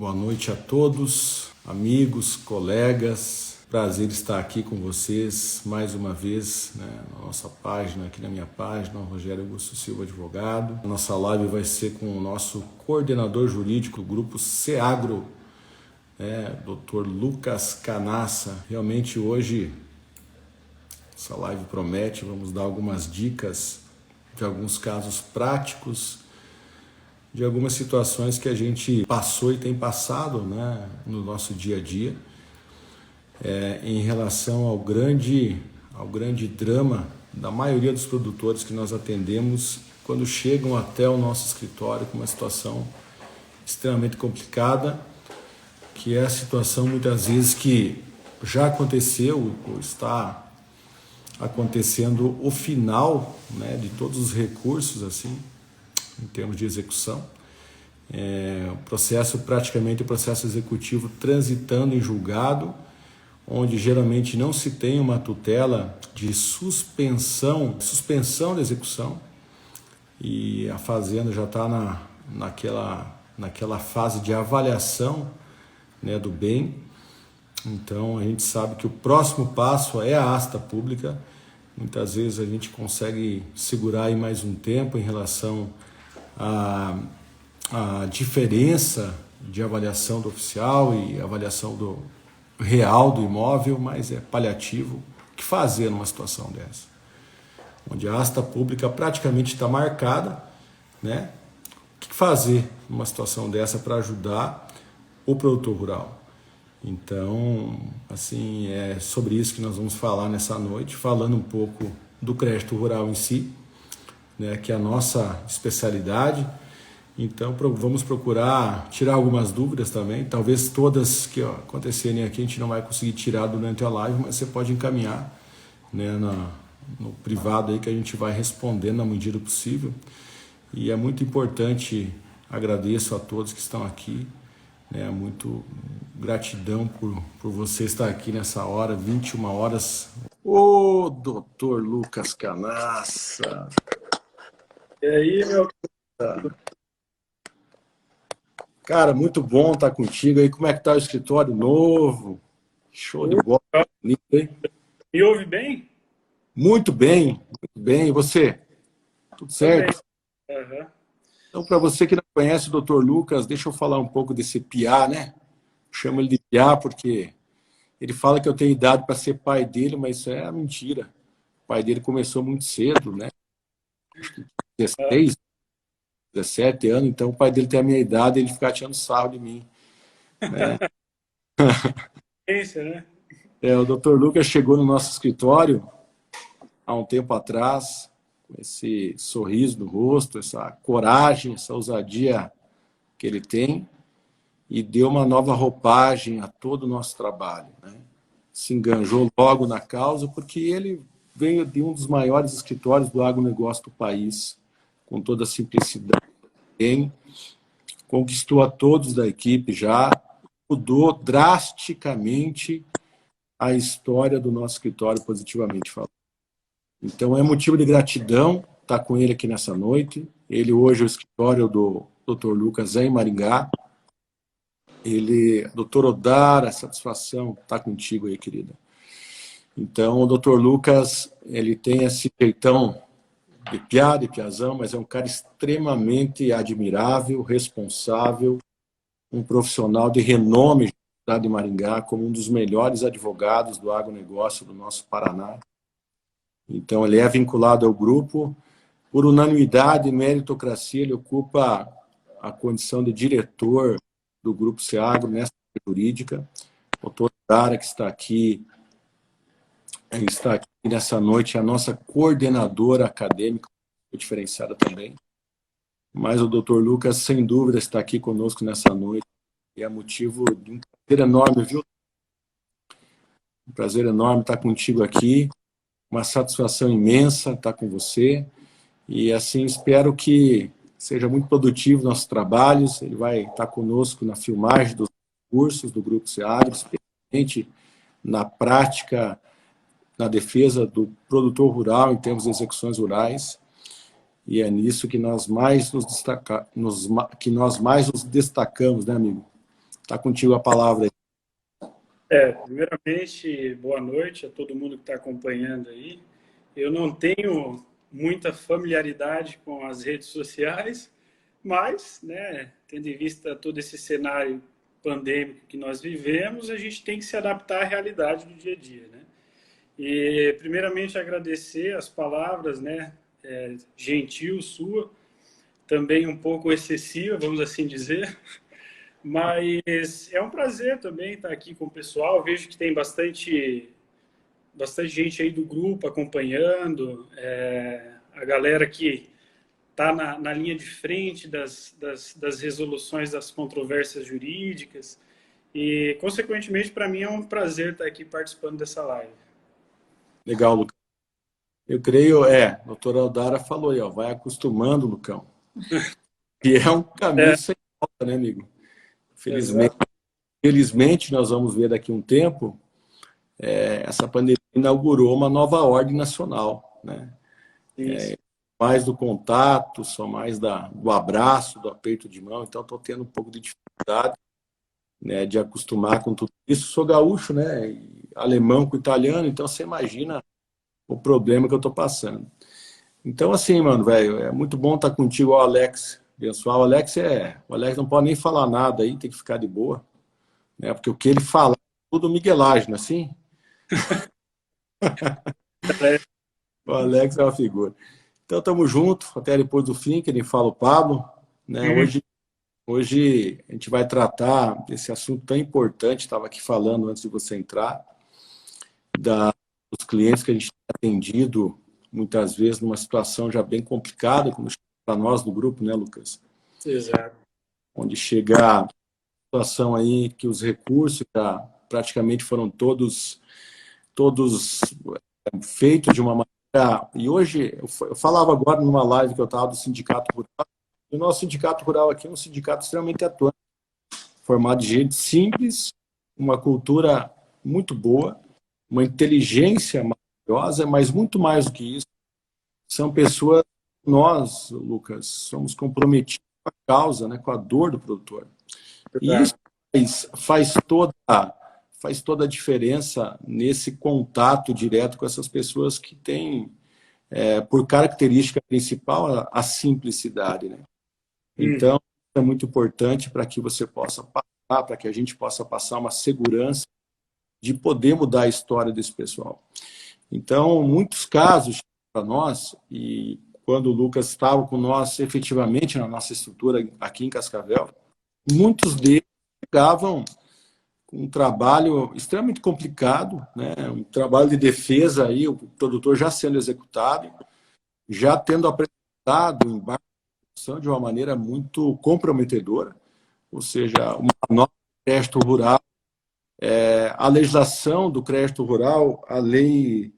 Boa noite a todos, amigos, colegas. Prazer estar aqui com vocês mais uma vez, na nossa página, aqui na minha página, Rogério Augusto Silva Advogado. A nossa live vai ser com o nosso coordenador jurídico do Grupo SEAGRO, Dr. Lucas Canassa. Realmente hoje essa live promete, vamos dar algumas dicas de alguns casos práticos, de algumas situações que a gente passou e tem passado, no nosso dia a dia, em relação ao grande drama da maioria dos produtores que nós atendemos quando chegam até o nosso escritório com uma situação extremamente complicada, que é a situação muitas vezes que já aconteceu ou está acontecendo o final, de todos os recursos, assim, em termos de execução, praticamente o processo executivo transitando em julgado, onde geralmente não se tem uma tutela de suspensão da execução, e a fazenda já está naquela fase de avaliação, do bem. Então a gente sabe que o próximo passo é a asta pública. Muitas vezes a gente consegue segurar aí mais um tempo em relação à diferença de avaliação do oficial e avaliação do real do imóvel, mas é paliativo. O que fazer numa situação dessa? Onde a asta pública praticamente está marcada, O que fazer numa situação dessa para ajudar o produtor rural? Então, assim, é sobre isso que nós vamos falar nessa noite, falando um pouco do crédito rural em si, que é a nossa especialidade. Então, vamos procurar tirar algumas dúvidas também. Talvez todas que acontecerem aqui a gente não vai conseguir tirar durante a live, mas você pode encaminhar, no privado aí, que a gente vai responder na medida do possível. E é muito importante, agradeço a todos que estão aqui, muito gratidão por você estar aqui nessa hora, 21 horas. Ô, doutor Lucas Canassa! E aí, meu... Cara, muito bom estar contigo aí. Como é que tá o escritório novo? Show de bola. Me ouve bem? Muito bem, muito bem. E você? Tudo certo? Uhum. Então, para você que não conhece o Dr. Lucas, deixa eu falar um pouco desse piá, Chamo ele de piá porque ele fala que eu tenho idade para ser pai dele, mas isso é mentira. O pai dele começou muito cedo, Acho que 16, 17 anos, então o pai dele tem a minha idade e ele fica tirando sarro de mim. O Dr. Lucas chegou no nosso escritório há um tempo atrás, com esse sorriso no rosto, essa coragem, essa ousadia que ele tem, e deu uma nova roupagem a todo o nosso trabalho. Se enganjou logo na causa, porque ele veio de um dos maiores escritórios do agronegócio do país, com toda a simplicidade que tem, conquistou a todos da equipe já, mudou drasticamente a história do nosso escritório, positivamente falando. Então, é motivo de gratidão estar com ele aqui nessa noite. Ele hoje é o escritório do Dr. Lucas em Maringá. Ele, Dr. Odara, a satisfação estar contigo aí, querida. Então, o Dr. Lucas, ele tem esse jeitão de piá, de piazão, mas é um cara extremamente admirável, responsável, um profissional de renome na cidade de Maringá, como um dos melhores advogados do agronegócio do nosso Paraná. Então, ele é vinculado ao grupo. Por unanimidade e meritocracia, ele ocupa a condição de diretor do Grupo SEAGRO nessa jurídica. O doutor Dara, que está aqui nessa noite, é a nossa coordenadora acadêmica, diferenciada também. Mas o doutor Lucas, sem dúvida, está aqui conosco nessa noite. E é motivo de um prazer enorme, viu? Um prazer enorme estar contigo aqui. Uma satisfação imensa estar com você. E assim, espero que seja muito produtivo nossos trabalhos. Ele vai estar conosco na filmagem dos cursos do Grupo SEAGRO, especialmente na prática, na defesa do produtor rural em termos de execuções rurais. E é nisso que nós mais nos destacamos, né, amigo? Tá contigo a palavra aí. Primeiramente, boa noite a todo mundo que está acompanhando aí. Eu não tenho muita familiaridade com as redes sociais, mas, né, tendo em vista todo esse cenário pandêmico que nós vivemos, a gente tem que se adaptar à realidade do dia a dia, né? E, primeiramente, agradecer as palavras, né, gentil sua, também um pouco excessiva, vamos assim dizer. Mas é um prazer também estar aqui com o pessoal. Vejo que tem bastante gente aí do grupo acompanhando, a galera que está na linha de frente das resoluções das controvérsias jurídicas. E, consequentemente, para mim é um prazer estar aqui participando dessa live. Legal, Lucão. Eu creio, a doutora Aldara falou aí, ó, vai acostumando, Lucão. E é um caminho sem volta, né, amigo? Felizmente, nós vamos ver daqui a um tempo, essa pandemia inaugurou uma nova ordem nacional, né? Mais do contato, só mais do abraço, do aperto de mão. Então, estou tendo um pouco de dificuldade, né, de acostumar com tudo isso. Sou gaúcho, né? E alemão com italiano, então você imagina o problema que eu estou passando. Então, assim, mano, velho, é muito bom estar contigo, o Alex. Pessoal, o Alex não pode nem falar nada aí, tem que ficar de boa, né? Porque o que ele fala é tudo miguelagem, assim. O Alex é uma figura. Então, estamos juntos, até depois do fim, que ele fala o Pablo, né? Hoje a gente vai tratar desse assunto tão importante, estava aqui falando antes de você entrar, dos clientes que a gente tem atendido, muitas vezes numa situação já bem complicada, como para nós do grupo, né, Lucas? Exato. Onde chega a situação aí que os recursos já praticamente foram todos feitos de uma maneira... E hoje, eu falava agora numa live que eu estava do Sindicato Rural, e o nosso Sindicato Rural aqui é um sindicato extremamente atuante, formado de gente simples, uma cultura muito boa, uma inteligência maravilhosa, mas muito mais do que isso, são pessoas, nós, Lucas, somos comprometidos com a causa, né, com a dor do produtor. E isso faz toda a diferença nesse contato direto com essas pessoas que têm, por característica principal, a simplicidade, né? Então, é muito importante para que você possa passar, para que a gente possa passar uma segurança de poder mudar a história desse pessoal. Então, muitos casos para nós, e quando o Lucas estava com nós efetivamente na nossa estrutura aqui em Cascavel, muitos deles chegavam com um trabalho extremamente complicado, né? Um trabalho de defesa, aí, o produtor já sendo executado, já tendo apresentado o embargo de uma maneira muito comprometedora, ou seja, uma nova crédito rural, a legislação do crédito rural, a lei,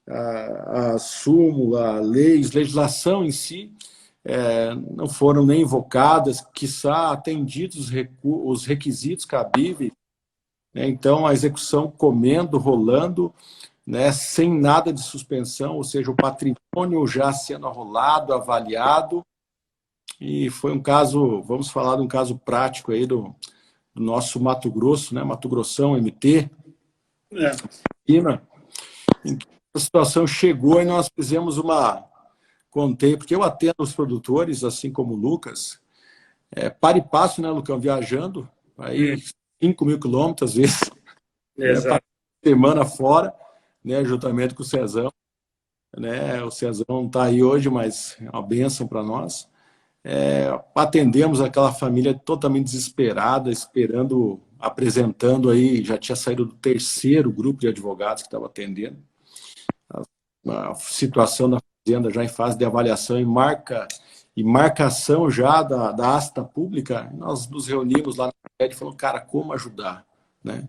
a súmula, a legislação em si, não foram nem invocadas, quiçá atendidos os requisitos cabíveis, né? Então, a execução comendo, rolando, né? Sem nada de suspensão, ou seja, o patrimônio já sendo arrolado, avaliado, e foi um caso, vamos falar de um caso prático aí do nosso Mato Grosso, né? Mato Grossão, MT, em que a situação chegou e nós fizemos contei, porque eu atendo os produtores, assim como o Lucas, para e passo, né, Lucão, viajando, aí 5.000 quilômetros, às vezes, né, semana fora, né, juntamente com o Cezão, né, o Cezão não está aí hoje, mas é uma bênção para nós. Atendemos aquela família totalmente desesperada, esperando, apresentando aí, já tinha saído do terceiro grupo de advogados que estava atendendo, a situação da fazenda já em fase de avaliação e marcação já da asta pública. Nós nos reunimos lá na sede e falamos, cara, como ajudar, né?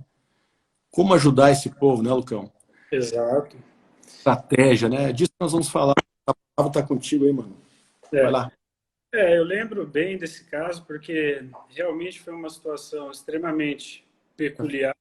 Como ajudar esse povo, né, Lucão? Exato. Estratégia, né? Disso nós vamos falar. A palavra está contigo aí, mano. Vai lá. Eu lembro bem desse caso, porque realmente foi uma situação extremamente peculiar.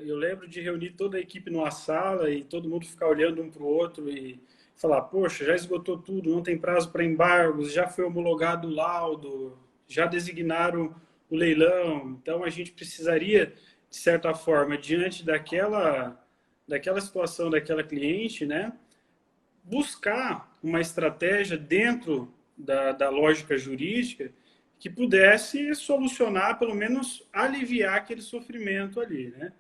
Eu lembro de reunir toda a equipe numa sala e todo mundo ficar olhando um para o outro e falar, poxa, já esgotou tudo, não tem prazo para embargos, já foi homologado o laudo, já designaram o leilão. Então, a gente precisaria, de certa forma, diante daquela situação daquela cliente, né, buscar uma estratégia dentro da lógica jurídica que pudesse solucionar, pelo menos aliviar aquele sofrimento ali, né?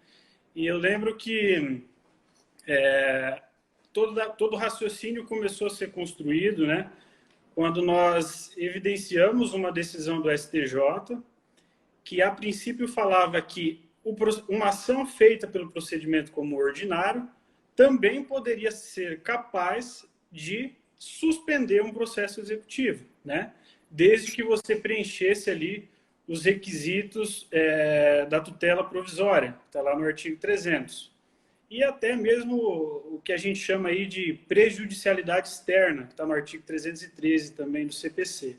E eu lembro que todo raciocínio começou a ser construído, né, quando nós evidenciamos uma decisão do STJ que, a princípio, falava que uma ação feita pelo procedimento como ordinário também poderia ser capaz de suspender um processo executivo, né? Desde que você preenchesse ali os requisitos da tutela provisória, está lá no artigo 300. E até mesmo o que a gente chama aí de prejudicialidade externa, que está no artigo 313 também do CPC.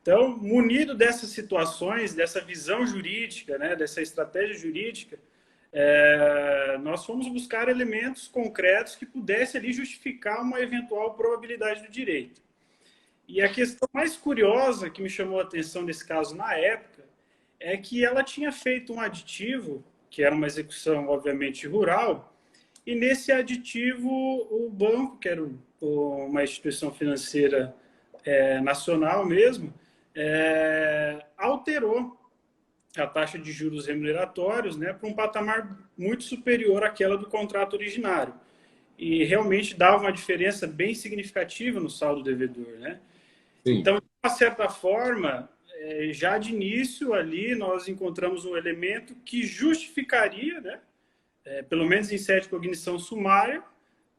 Então, munido dessas situações, dessa visão jurídica, né, dessa estratégia jurídica, nós fomos buscar elementos concretos que pudessem ali justificar uma eventual probabilidade do direito. E a questão mais curiosa que me chamou a atenção nesse caso na época é que ela tinha feito um aditivo, que era uma execução, obviamente, rural, e nesse aditivo o banco, que era uma instituição financeira nacional mesmo, alterou a taxa de juros remuneratórios, né, para um patamar muito superior àquela do contrato originário. E realmente dava uma diferença bem significativa no saldo devedor, né? Sim. Então, de uma certa forma, já de início ali, nós encontramos um elemento que justificaria, né, pelo menos em sede de cognição sumária,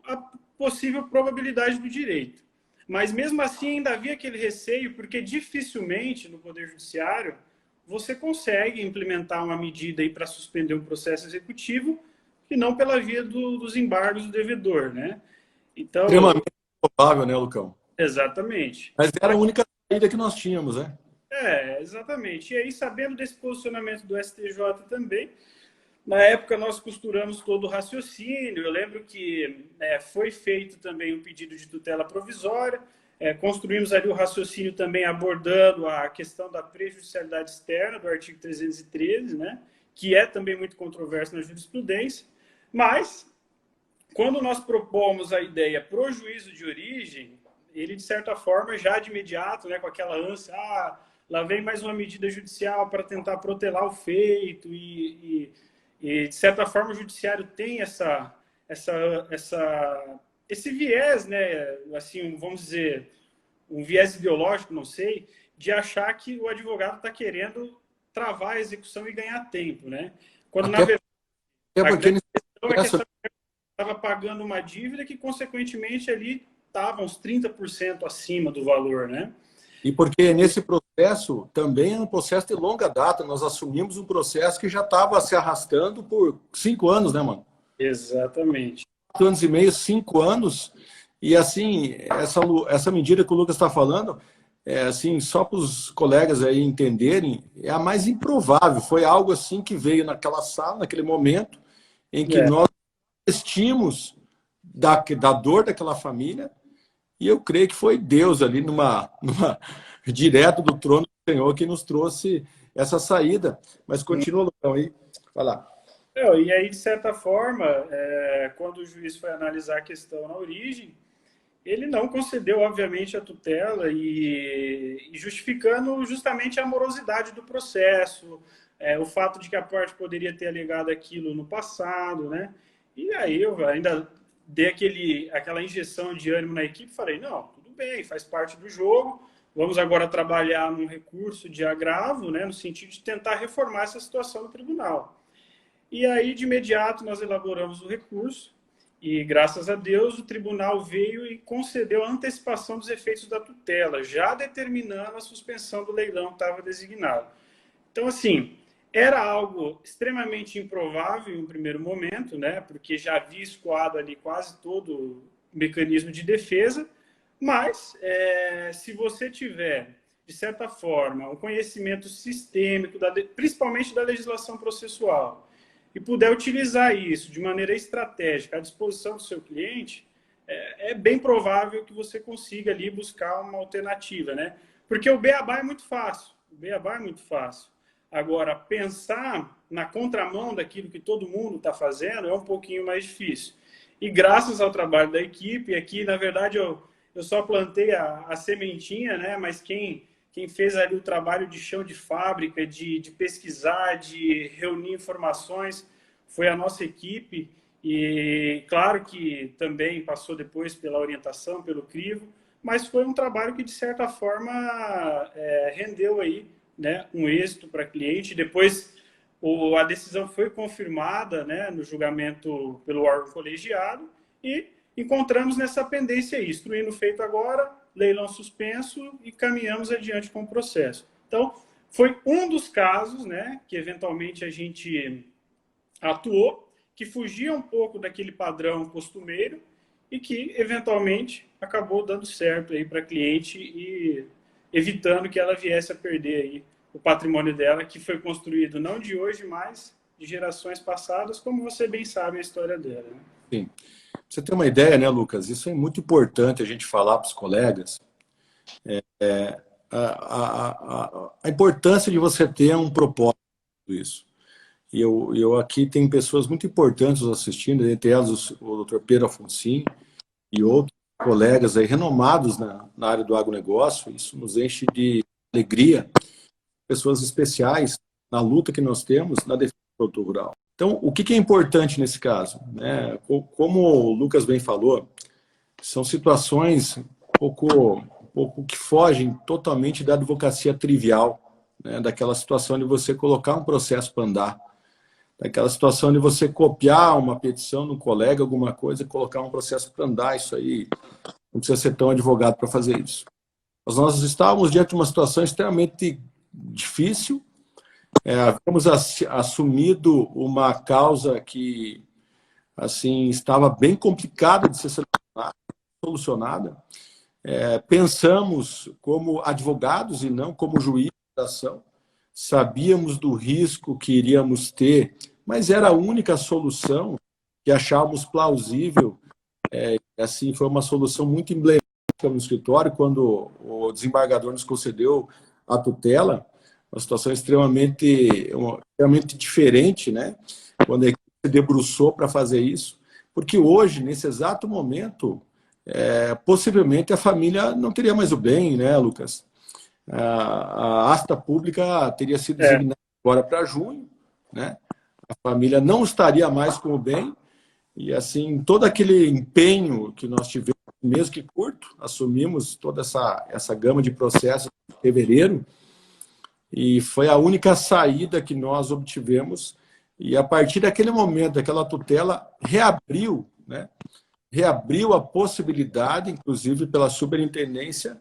a possível probabilidade do direito. Mas, mesmo assim, ainda havia aquele receio, porque dificilmente no Poder Judiciário você consegue implementar uma medida para suspender um processo executivo que não pela via dos embargos do devedor, né? Então, extremamente provável, né, Lucão? Exatamente. Mas era a única saída que nós tínhamos, né? Exatamente. E aí, sabendo desse posicionamento do STJ também, na época nós costuramos todo o raciocínio. Eu lembro que foi feito também um pedido de tutela provisória, construímos ali o raciocínio também abordando a questão da prejudicialidade externa do artigo 313, né, que é também muito controverso na jurisprudência, mas quando nós propomos a ideia pro juízo de origem, ele, de certa forma, já de imediato, né, com aquela ânsia, lá vem mais uma medida judicial para tentar protelar o feito e de certa forma, o judiciário tem esse viés, né, assim, vamos dizer, um viés ideológico, não sei, de achar que o advogado está querendo travar a execução e ganhar tempo, né? Quando, na verdade, a grande questão é que essa estava pagando uma dívida que, consequentemente, ali estava uns 30% acima do valor, né? E porque nesse processo também é um processo de longa data. Nós assumimos um processo que já estava se arrastando por 5 anos, né, mano? Exatamente. 4 anos e meio, 5 anos. E assim, essa medida que o Lucas está falando, assim, só para os colegas aí entenderem, é a mais improvável. Foi algo assim que veio naquela sala, naquele momento, em que nós investimos da dor daquela família. E eu creio que foi Deus ali, direto do trono do Senhor, que nos trouxe essa saída. Mas continua, Lucão, aí. Vai lá. E aí, de certa forma, quando o juiz foi analisar a questão na origem, ele não concedeu, obviamente, a tutela e justificando justamente a morosidade do processo, o fato de que a parte poderia ter alegado aquilo no passado, né? E aí eu ainda dei aquela injeção de ânimo na equipe, falei, não, tudo bem, faz parte do jogo, vamos agora trabalhar num recurso de agravo, né, no sentido de tentar reformar essa situação no tribunal. E aí, de imediato, nós elaboramos o recurso e, graças a Deus, o tribunal veio e concedeu a antecipação dos efeitos da tutela, já determinando a suspensão do leilão que estava designado. Então, assim, era algo extremamente improvável em um primeiro momento, né? Porque já havia escoado ali quase todo o mecanismo de defesa, mas se você tiver, de certa forma, um conhecimento sistêmico, principalmente da legislação processual, e puder utilizar isso de maneira estratégica à disposição do seu cliente, é bem provável que você consiga ali buscar uma alternativa, né? Porque o beabá é muito fácil. O beabá é muito fácil. Agora, pensar na contramão daquilo que todo mundo está fazendo é um pouquinho mais difícil. E graças ao trabalho da equipe, aqui, na verdade, eu só plantei a sementinha, né? Mas quem fez ali o trabalho de chão de fábrica, de pesquisar, de reunir informações, foi a nossa equipe. E claro que também passou depois pela orientação, pelo crivo, mas foi um trabalho que, de certa forma, rendeu aí, né, um êxito para cliente. Depois, a decisão foi confirmada, né, no julgamento pelo órgão colegiado e encontramos nessa pendência aí, instruindo feito agora, leilão suspenso e caminhamos adiante com o processo. Então, foi um dos casos, né, que eventualmente a gente atuou, que fugia um pouco daquele padrão costumeiro e que, eventualmente, acabou dando certo aí para a cliente e evitando que ela viesse a perder aí o patrimônio dela, que foi construído não de hoje, mas de gerações passadas, como você bem sabe a história dela. Né? Sim. Pra você ter uma ideia, né, Lucas? Isso é muito importante a gente falar para os colegas. A importância de você ter um propósito disso. E eu aqui tenho pessoas muito importantes assistindo, entre elas o Dr. Pedro Afonso e outros colegas aí renomados na área do agronegócio. Isso nos enche de alegria. Pessoas especiais na luta que nós temos na defesa do produtor rural. Então, o que é importante nesse caso? Né? Como o Lucas bem falou, são situações um pouco que fogem totalmente da advocacia trivial, né? Daquela situação de você colocar um processo para andar, daquela situação de você copiar uma petição no colega, alguma coisa, e colocar um processo para andar. Isso aí não precisa ser tão advogado para fazer isso. Nós estávamos diante de uma situação extremamente difícil. Havíamos assumido uma causa que assim estava bem complicada de ser solucionada. Pensamos como advogados e não como juiz da ação. Sabíamos do risco que iríamos ter, mas era a única solução que achávamos plausível. Assim, foi uma solução muito emblemática no escritório, quando o desembargador nos concedeu a tutela, uma situação extremamente diferente, né? Quando a equipe se debruçou para fazer isso, porque hoje, nesse exato momento, possivelmente a família não teria mais o bem, né, Lucas? A asta pública teria sido designada agora para junho, né? A família não estaria mais com o bem, e assim, todo aquele empenho que nós tivemos, mesmo que curto, assumimos toda essa gama de processos em fevereiro, e foi a única saída que nós obtivemos, e a partir daquele momento, daquela tutela, reabriu, né? Reabriu a possibilidade, inclusive pela superintendência,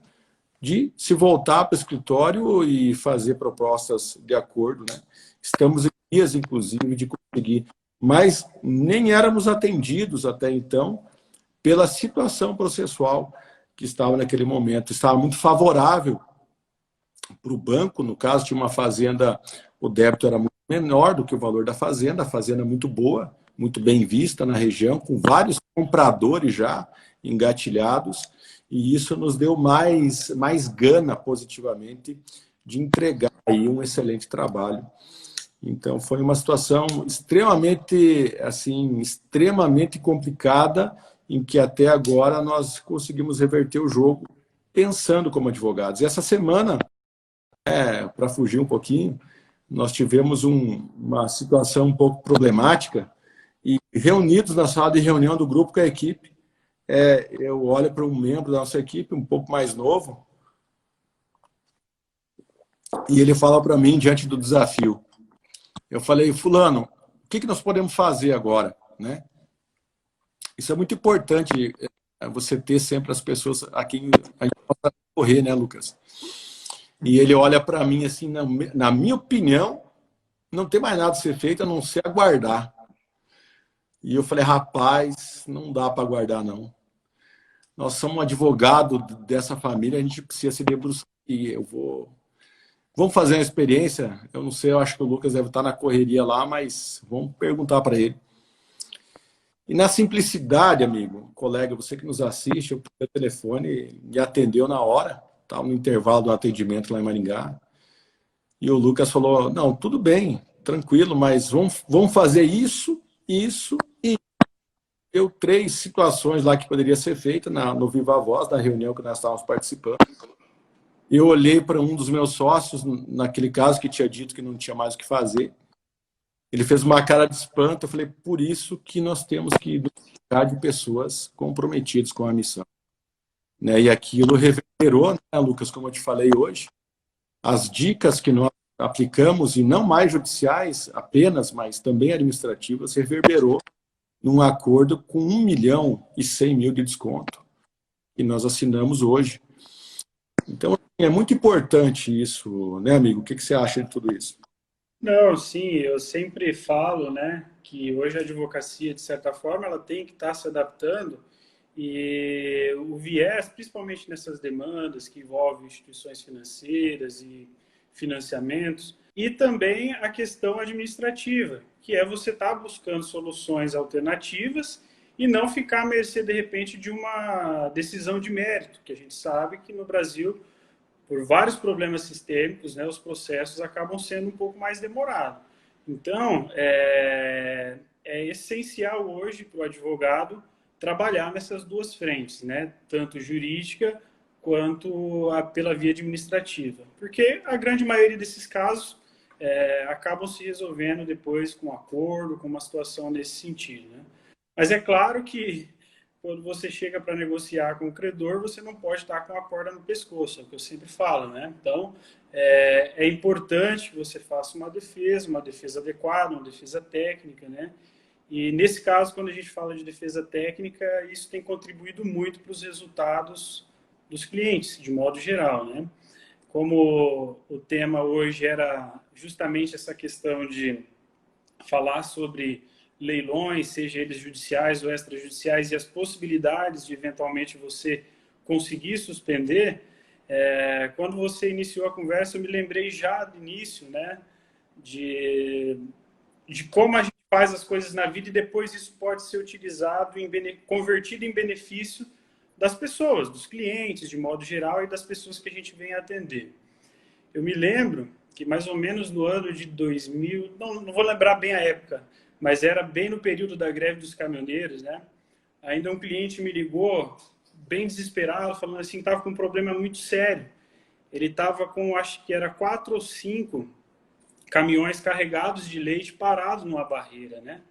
de se voltar para o escritório e fazer propostas de acordo, né? Estamos em dias, inclusive, de conseguir, mas nem éramos atendidos até então pela situação processual que estava naquele momento. Estava muito favorável para o banco, no caso, tinha uma fazenda, o débito era muito menor do que o valor da fazenda, a fazenda muito boa, muito bem vista na região, com vários compradores já engatilhados, e isso nos deu mais gana positivamente de entregar aí um excelente trabalho. Então foi uma situação extremamente complicada, em que até agora nós conseguimos reverter o jogo pensando como advogados. E essa semana, para fugir um pouquinho, nós tivemos uma situação um pouco problemática, e reunidos na sala de reunião do grupo com a equipe, eu olho para um membro da nossa equipe, um pouco mais novo, e ele fala para mim, diante do desafio, eu falei: fulano, o que nós podemos fazer agora? Né? Isso é muito importante, você ter sempre as pessoas a quem a gente possa correr, né, Lucas? E ele olha para mim assim, na minha opinião, não tem mais nada a ser feito a não ser aguardar. E eu falei: rapaz, não dá para aguardar, não. Nós somos um advogado dessa família, a gente precisa se debruçar. E vamos fazer uma experiência. Eu não sei, eu acho que o Lucas deve estar na correria lá, mas vamos perguntar para ele. E na simplicidade, amigo, colega, você que nos assiste, eu peguei o telefone, me atendeu na hora, estava no intervalo do atendimento lá em Maringá. E o Lucas falou, não, tudo bem, tranquilo, mas vamos fazer isso, isso e deu 3 situações lá que poderia ser feita no Viva Voz, da reunião que nós estávamos participando. Eu olhei para um dos meus sócios, naquele caso, que tinha dito que não tinha mais o que fazer. Ele fez uma cara de espanto. Eu falei, por isso que nós temos que nos cercar de pessoas comprometidas com a missão. Né? E aquilo reverberou, né, Lucas, como eu te falei hoje, as dicas que nós aplicamos, e não mais judiciais apenas, mas também administrativas, reverberou num acordo com 1.100.000 de desconto, que nós assinamos hoje. Então, é muito importante isso, né, amigo? O que você acha de tudo isso? Não, sim, eu sempre falo, né, que hoje a advocacia, de certa forma, ela tem que estar se adaptando e o viés, principalmente nessas demandas que envolvem instituições financeiras e financiamentos, e também a questão administrativa, que é você estar buscando soluções alternativas e não ficar à mercê, de repente, de uma decisão de mérito, que a gente sabe que no Brasil, por vários problemas sistêmicos, né, os processos acabam sendo um pouco mais demorados. Então, é essencial hoje para o advogado trabalhar nessas duas frentes, né, tanto jurídica quanto pela via administrativa, porque a grande maioria desses casos acabam se resolvendo depois com um acordo, com uma situação nesse sentido, né? Mas é claro que quando você chega para negociar com o credor, você não pode estar com a corda no pescoço, é o que eu sempre falo, né? Então, é importante que você faça uma defesa adequada, uma defesa técnica, né? E nesse caso, quando a gente fala de defesa técnica, isso tem contribuído muito para os resultados dos clientes, de modo geral, né? Como o tema hoje era justamente essa questão de falar sobre leilões, seja eles judiciais ou extrajudiciais, e as possibilidades de eventualmente você conseguir suspender, quando você iniciou a conversa, eu me lembrei já do início, né, de como a gente faz as coisas na vida e depois isso pode ser utilizado, convertido em benefício das pessoas, dos clientes, de modo geral, e das pessoas que a gente vem atender. Eu me lembro que mais ou menos no ano de 2000, não vou lembrar bem a época, mas era bem no período da greve dos caminhoneiros, né? Ainda um cliente me ligou, bem desesperado, falando assim, estava com um problema muito sério. Ele estava com, acho que era 4 ou 5 caminhões carregados de leite parados numa barreira, né?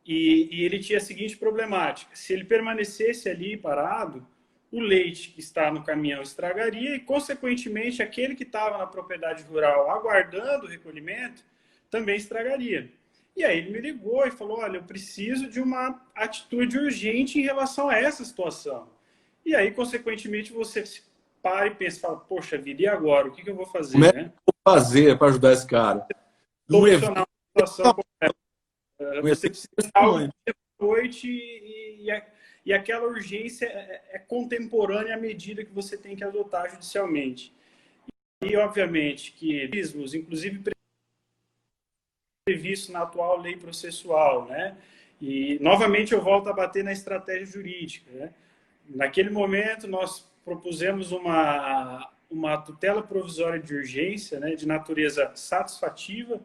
E ele tinha a seguinte problemática: se ele permanecesse ali parado, o leite que está no caminhão estragaria e, consequentemente, aquele que estava na propriedade rural aguardando o recolhimento também estragaria. E aí ele me ligou e falou, olha, eu preciso de uma atitude urgente em relação a essa situação. E aí, consequentemente, você para e pensa, fala, poxa vida, e agora? O que eu vou Como fazer, é que né? eu vou fazer para ajudar esse cara? Um evento, Solucionar uma situação como essa. um Você evento precisa de desse algo tamanho. à noite e aquela urgência é contemporânea à medida que você tem que adotar judicialmente. E, obviamente, que inclusive previsto na atual lei processual, né? E, novamente, eu volto a bater na estratégia jurídica, né? Naquele momento, nós propusemos uma tutela provisória de urgência, né, de natureza satisfativa,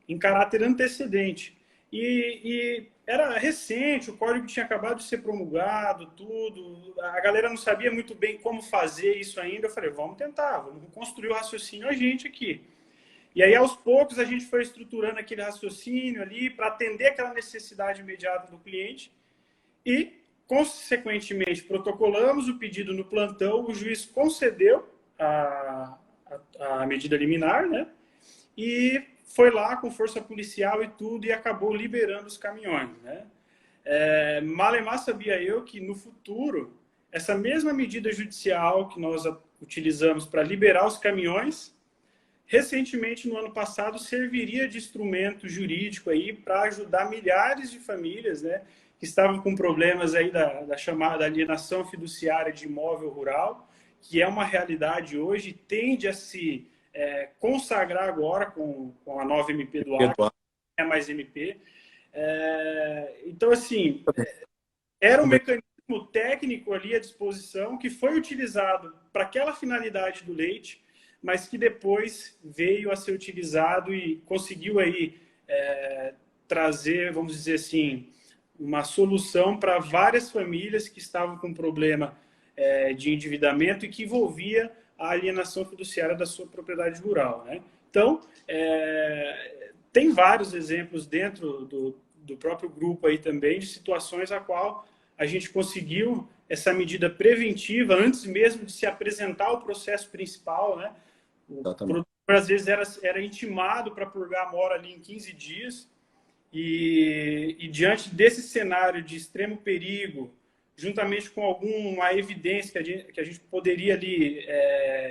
em caráter antecedente. E era recente, o código tinha acabado de ser promulgado, tudo. A galera não sabia muito bem como fazer isso ainda. Eu falei, vamos tentar, vamos construir o raciocínio a gente aqui. E aí, aos poucos, a gente foi estruturando aquele raciocínio ali para atender aquela necessidade imediata do cliente e, consequentemente, protocolamos o pedido no plantão, o juiz concedeu a medida liminar, né? E foi lá com força policial e tudo e acabou liberando os caminhões, né? Malemar sabia eu que no futuro essa mesma medida judicial que nós utilizamos para liberar os caminhões, recentemente no ano passado serviria de instrumento jurídico aí para ajudar milhares de famílias, né, que estavam com problemas aí da chamada alienação fiduciária de imóvel rural, que é uma realidade hoje, tende a se consagrar agora com a nova MP do Acre, não é mais MP. Então, assim, era um mecanismo técnico ali à disposição que foi utilizado para aquela finalidade do leite, mas que depois veio a ser utilizado e conseguiu aí trazer, vamos dizer assim, uma solução para várias famílias que estavam com problema de endividamento e que envolvia a alienação fiduciária da sua propriedade rural, né? Então, tem vários exemplos dentro do próprio grupo aí também de situações a qual a gente conseguiu essa medida preventiva antes mesmo de se apresentar o processo principal, né? O produtor, às vezes, era intimado para purgar a mora ali em 15 dias e diante desse cenário de extremo perigo, juntamente com alguma evidência que a gente poderia ali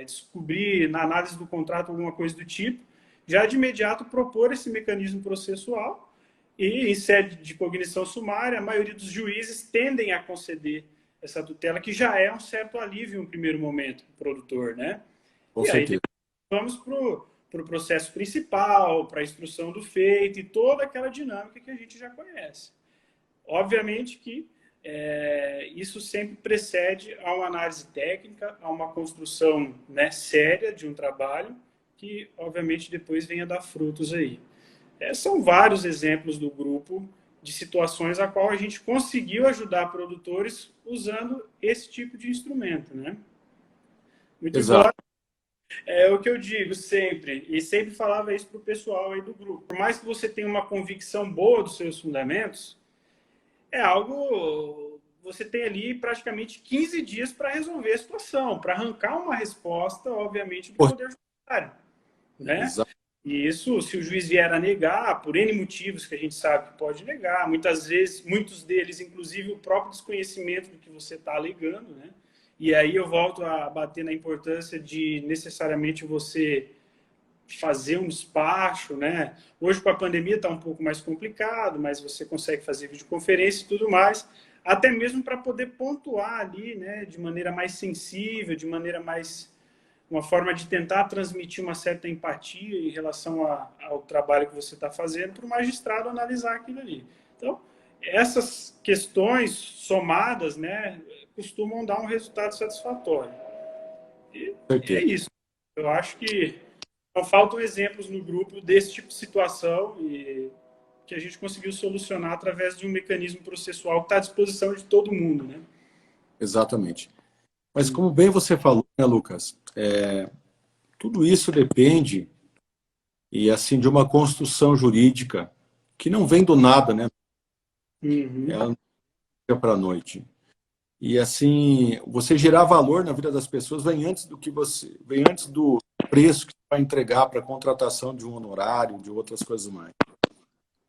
descobrir na análise do contrato, alguma coisa do tipo, já de imediato propor esse mecanismo processual e, em sede de cognição sumária, a maioria dos juízes tendem a conceder essa tutela, que já é um certo alívio no primeiro momento para o produtor, né? Com e certeza. aí vamos para o processo principal, para a instrução do feito e toda aquela dinâmica que a gente já conhece. Obviamente que isso sempre precede a uma análise técnica, a uma construção, né, séria de um trabalho que, obviamente, depois venha dar frutos aí. São vários exemplos do grupo de situações a qual a gente conseguiu ajudar produtores usando esse tipo de instrumento, né? Muito embora, é o que eu digo sempre, e sempre falava isso para o pessoal aí do grupo. Por mais que você tenha uma convicção boa dos seus fundamentos, é algo... Você tem ali praticamente 15 dias para resolver a situação, para arrancar uma resposta, obviamente, do Poder Judiciário, né? Exato. E isso, se o juiz vier a negar, por N motivos que a gente sabe que pode negar, muitas vezes, muitos deles, inclusive o próprio desconhecimento do que você está alegando, né? E aí eu volto a bater na importância de necessariamente você fazer um despacho, né? Hoje com a pandemia está um pouco mais complicado, mas você consegue fazer videoconferência e tudo mais, até mesmo para poder pontuar ali, né, de maneira mais sensível, de maneira mais... uma forma de tentar transmitir uma certa empatia em relação ao trabalho que você está fazendo para o magistrado analisar aquilo ali. Então, essas questões somadas, né, costumam dar um resultado satisfatório. E é isso. Eu acho que não faltam exemplos no grupo desse tipo de situação e que a gente conseguiu solucionar através de um mecanismo processual que está à disposição de todo mundo, né? Exatamente. Mas como bem você falou, né, Lucas, tudo isso depende e assim de uma construção jurídica que não vem do nada, né? Ela não fica para a noite. E assim, você gerar valor na vida das pessoas vem antes do preço que você vai entregar para a contratação de um honorário, de outras coisas mais.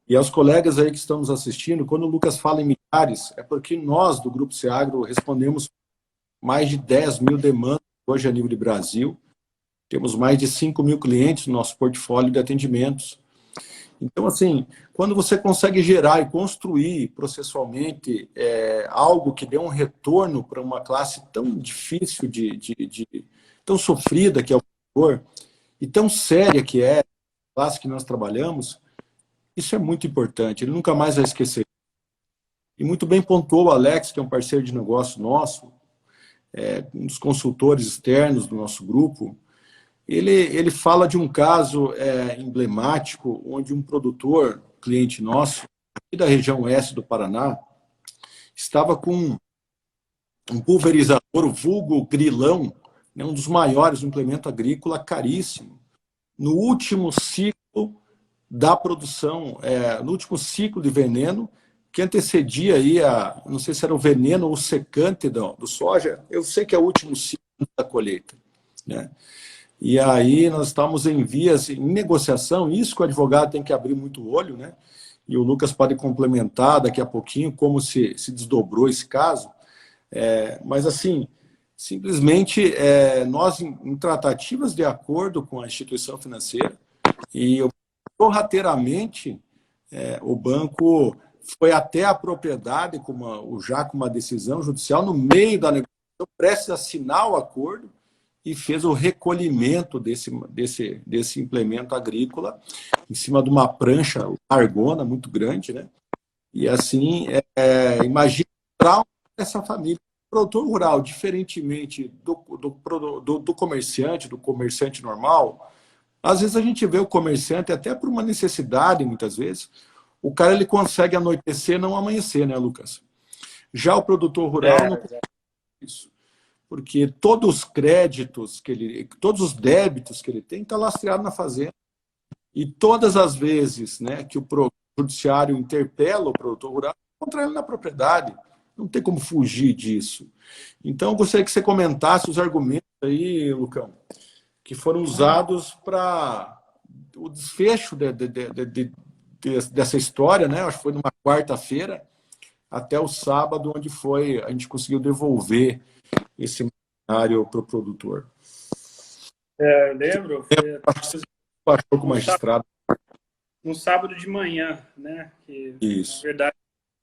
E aos colegas aí que estamos assistindo, quando o Lucas fala em milhares, é porque nós do Grupo Seagro respondemos mais de 10 mil demandas hoje a nível de Brasil. Temos mais de 5 mil clientes no nosso portfólio de atendimentos. Então, assim, quando você consegue gerar e construir processualmente algo que dê um retorno para uma classe tão difícil, tão sofrida que é o produtor, e tão séria que é a classe que nós trabalhamos, isso é muito importante. Ele nunca mais vai esquecer. E muito bem pontuou o Alex, que é um parceiro de negócio nosso, um dos consultores externos do nosso grupo. Ele fala de um caso emblemático, onde um produtor, cliente nosso, aqui da região oeste do Paraná, estava com um pulverizador, o vulgo grilão, né, um dos maiores, um implemento agrícola caríssimo. No último ciclo da produção, no último ciclo de veneno, que antecedia aí não sei se era o veneno ou o secante do soja, eu sei que é o último ciclo da colheita, né? E aí nós estamos em vias, em negociação, isso que o advogado tem que abrir muito o olho, né? E o Lucas pode complementar daqui a pouquinho como se desdobrou esse caso. Mas assim, simplesmente nós em tratativas de acordo com a instituição financeira e sorrateiramente o banco foi até a propriedade já com uma decisão judicial no meio da negociação, prestes a assinar o acordo, e fez o recolhimento desse implemento agrícola em cima de uma prancha largona muito grande, né? E assim, imagina o trauma dessa família, produtor rural, diferentemente do comerciante normal, às vezes a gente vê o comerciante, até por uma necessidade, muitas vezes, o cara ele consegue anoitecer, não amanhecer, né, Lucas? Já o produtor rural não consegue isso, porque todos os créditos todos os débitos que ele tem, está lastreado na fazenda. E todas as vezes, né, que o judiciário interpela o produtor rural, contra ele na propriedade. Não tem como fugir disso. Então, eu gostaria que você comentasse os argumentos aí, Lucão, que foram usados para o desfecho dessa história, né? Acho que foi numa quarta-feira até o sábado, onde a gente conseguiu devolver esse maquinário para o produtor. Eu lembro, Passou com o magistrado. No sábado de manhã, né? Que, isso. Na verdade,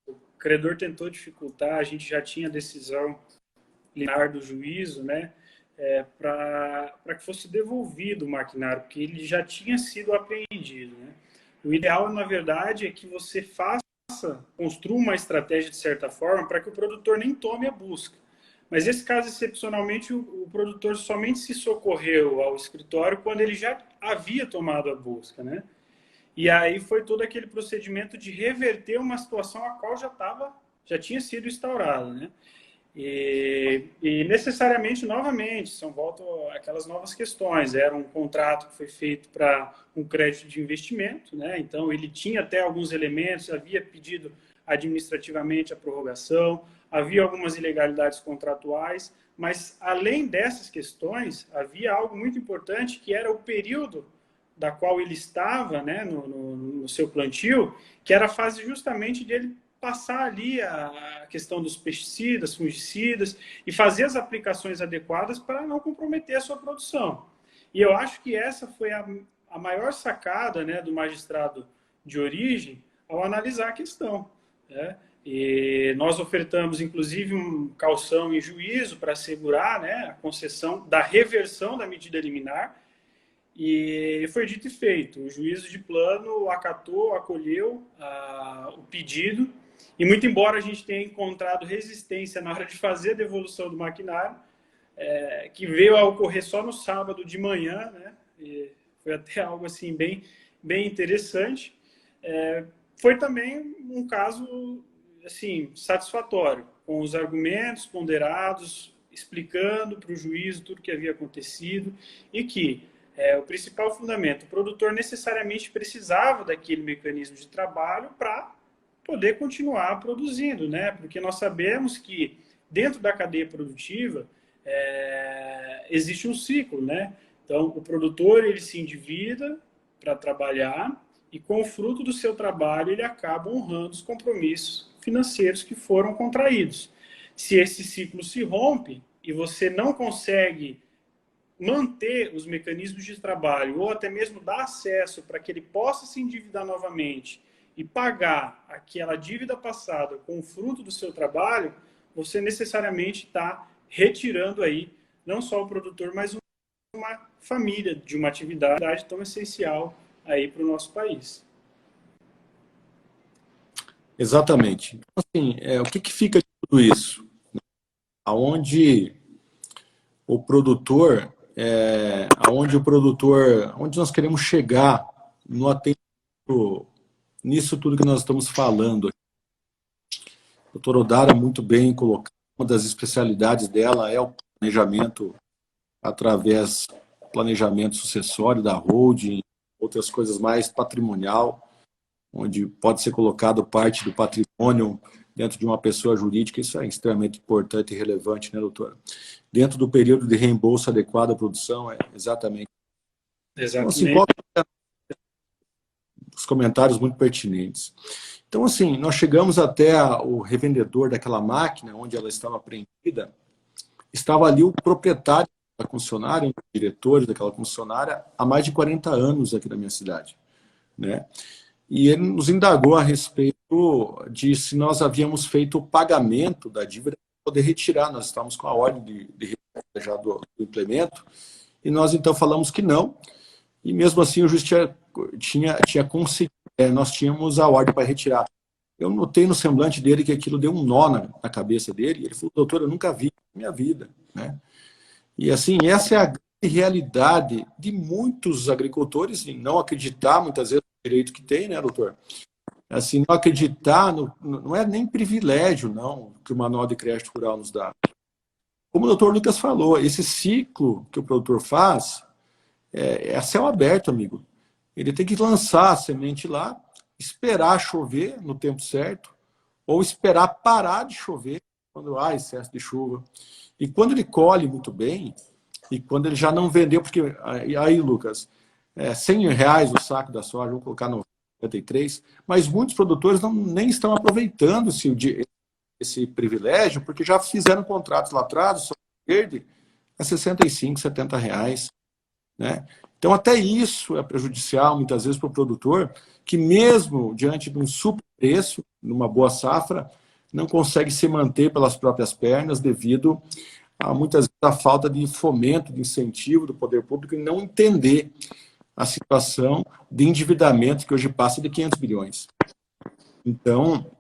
o credor tentou dificultar, a gente já tinha decisão liminar do juízo, né? Para que fosse devolvido o maquinário, porque ele já tinha sido apreendido, né? O ideal, na verdade, é que você construa uma estratégia de certa forma para que o produtor nem tome a busca. Mas esse caso, excepcionalmente, o produtor somente se socorreu ao escritório quando ele já havia tomado a busca, né? E aí foi todo aquele procedimento de reverter uma situação a qual já tinha sido instaurada, né? E necessariamente, novamente, voltam aquelas novas questões. Era um contrato que foi feito para um crédito de investimento, né? Então ele tinha até alguns elementos, havia pedido administrativamente a prorrogação, havia algumas ilegalidades contratuais, mas além dessas questões, havia algo muito importante, que era o período da qual ele estava, né, no seu plantio, que era a fase justamente de ele passar ali a questão dos pesticidas, fungicidas, e fazer as aplicações adequadas para não comprometer a sua produção. E eu acho que essa foi a maior sacada, né, do magistrado de origem ao analisar a questão, né? E nós ofertamos, inclusive, um calção em juízo para assegurar, né, a concessão da reversão da medida liminar, e foi dito e feito. O juízo de plano acatou, acolheu o pedido, e muito embora a gente tenha encontrado resistência na hora de fazer a devolução do maquinário, que veio a ocorrer só no sábado de manhã, né? E foi até algo assim bem interessante. Foi também um caso assim satisfatório, com os argumentos ponderados, explicando para o juiz tudo que havia acontecido e que o principal fundamento, o produtor necessariamente precisava daquele mecanismo de trabalho para poder continuar produzindo, né? Porque nós sabemos que dentro da cadeia produtiva existe um ciclo, né? Então, o produtor ele se endivida para trabalhar e com o fruto do seu trabalho ele acaba honrando os compromissos financeiros que foram contraídos. Se esse ciclo se rompe e você não consegue manter os mecanismos de trabalho ou até mesmo dar acesso para que ele possa se endividar novamente e pagar aquela dívida passada com o fruto do seu trabalho, você necessariamente está retirando aí não só o produtor, mas uma família de uma atividade tão essencial aí para o nosso país. Exatamente. Então, assim, o que fica de tudo isso? Aonde o produtor, onde nós queremos chegar no atendimento, nisso tudo que nós estamos falando. A doutora Odara muito bem colocou, uma das especialidades dela é o planejamento através do planejamento sucessório da holding, outras coisas mais patrimonial, onde pode ser colocado parte do patrimônio dentro de uma pessoa jurídica. Isso é extremamente importante e relevante, né, doutora? Dentro do período de reembolso adequado à produção, exatamente. Exatamente. Então, assim, os comentários muito pertinentes. Então, assim, nós chegamos até o revendedor daquela máquina, onde ela estava apreendida, estava ali o proprietário da concessionária, um dos diretores daquela concessionária, há mais de 40 anos aqui na minha cidade, né? E ele nos indagou a respeito de se nós havíamos feito o pagamento da dívida para poder retirar. Nós estávamos com a ordem de retirada já do implemento, e nós então falamos que não, e mesmo assim o juiz tinha conseguido, nós tínhamos a ordem para retirar. eu notei no semblante dele que aquilo deu um nó na cabeça dele. E ele falou, doutor, eu nunca vi na minha vida, né? E assim, essa é a grande realidade de muitos agricultores em não acreditar, muitas vezes, no direito que tem, né, doutor? Assim, não acreditar, não é nem privilégio, não, que o Manual de Crédito Rural nos dá. Como o doutor Lucas falou, esse ciclo que o produtor faz é a céu aberto, amigo. Ele tem que lançar a semente lá, esperar chover no tempo certo, ou esperar parar de chover quando há excesso de chuva. E quando ele colhe muito bem, e quando ele já não vendeu, porque aí, Lucas, R$ 100 o saco da soja, vamos colocar 93, mas muitos produtores nem estão aproveitando esse privilégio, porque já fizeram contratos lá atrás, só verde, a R$ 65, R$ 70, né? Então, até isso é prejudicial, muitas vezes, para o produtor, que mesmo diante de um super preço, numa boa safra, não consegue se manter pelas próprias pernas devido a, muitas vezes, a falta de fomento, de incentivo do poder público e não entender a situação de endividamento que hoje passa de 500 bilhões. Então,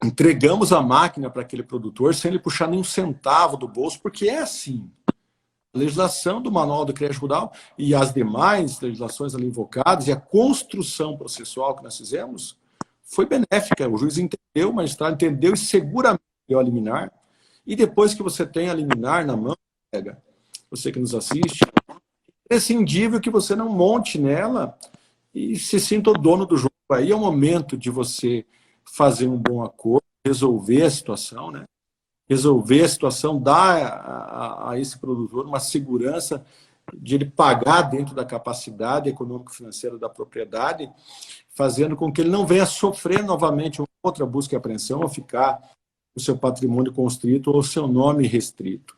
entregamos a máquina para aquele produtor sem ele puxar nenhum centavo do bolso, porque é assim. A legislação do Manual do Crédito Rural e as demais legislações ali invocadas e a construção processual que nós fizemos foi benéfica. O juiz entendeu, o magistrado entendeu e seguramente deu a liminar. E depois que você tem a liminar na mão, você que nos assiste, é prescindível que você não monte nela e se sinta o dono do jogo. Aí é o momento de você fazer um bom acordo, resolver a situação, né? Resolver a situação, dar a esse produtor uma segurança de ele pagar dentro da capacidade econômico-financeira da propriedade, fazendo com que ele não venha sofrer novamente outra busca e apreensão ou ficar o seu patrimônio constrito ou o seu nome restrito.